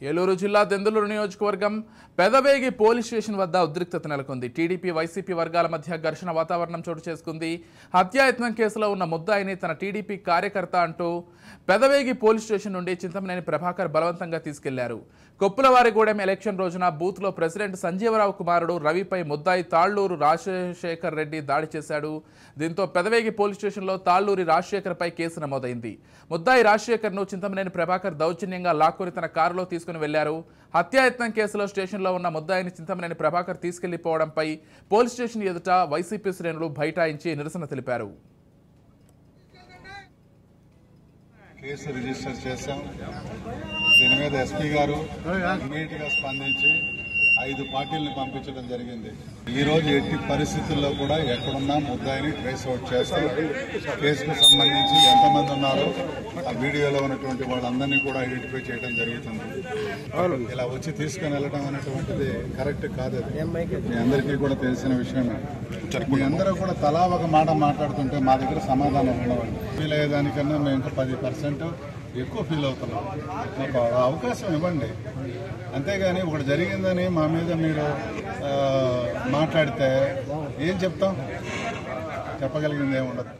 ఏలూరు జిల్లా దెందులూరు నియోజకవర్గం Pedavegi police station వద్ద ఉద్రిక్తత నెలకొంది. టీడీపీ వైసీపీ వర్గాల మధ్య ఘర్షణ వాతావరణం చోటు చేసుకుంది. హత్యాయత్నం కేసులో ఉన్న ముద్దాయిని తన టీడీపీ కార్యకర్త అంటూ పెదవేగి పోలీస్ స్టేషన్ నుండి చింతమనేని ప్రభాకర్ బలవంతంగా తీసుకెళ్లారు. కొప్పులవారిగూడెం ఎలక్షన్ రోజున బూత్లో ప్రెసిడెంట్ సంజీవరావు కుమారుడు రవిపై ముద్దాయి తాళ్లూరు రాజశేఖర్ రెడ్డి దాడి చేశాడు. దీంతో పెదవేగి పోలీస్ స్టేషన్లో తాళ్లూరి రాజశేఖర్పై కేసు నమోదైంది. ముద్దాయి రాజశేఖర్ను చింతమనేని ప్రభాకర్ దౌర్జన్యంగా లాక్కొని తన కారులో తీసుకుని వెళ్లారు. హత్యాయత్నం కేసులో స్టేషన్లో ఉన్న ముద్దాయిని చింతమనేని ప్రభాకర్ తీసుకెళ్లిపోవడంపై పోలీస్ స్టేషన్ ఎదుట వైసీపీ శ్రేణులు బైఠాయించి నిరసన తెలిపారు. కేసు రిజిస్టర్ చేశాం. దీని మీద ఎస్పీ గారు ఇమీడియట్ గా స్పందించి 5 పార్టీలను పంపించడం జరిగింది. ఈ రోజు ఎట్టి పరిస్థితుల్లో కూడా ఎక్కడున్నా ముద్దాయిని ట్రేస్ అవుట్ చేస్తాం. కేసుకు సంబంధించి ఎంతమంది ఉన్నారో ఆ వీడియోలో ఉన్నటువంటి వాళ్ళందరినీ కూడా ఐడెంటిఫై చేయడం జరుగుతుంది. ఇలా వచ్చి తీసుకుని వెళ్ళడం అనేటువంటిది కరెక్ట్ కాదు. మీ అందరికీ కూడా తెలిసిన విషయమే. మీ అందరూ కూడా తలా ఒక మాట మాట్లాడుతుంటే మా దగ్గర సమాధానం ఉండవండి. ఫీల్ అయ్యేదానికన్నా మేము ఇంకా 10% ఎక్కువ ఫీల్ అవుతున్నాం. మాకు అవకాశం ఇవ్వండి. అంతేగాని ఒకటి జరిగిందని మా మీద మీరు మాట్లాడితే ఏం చెప్తాం? చెప్పగలిగింది ఏముండదు.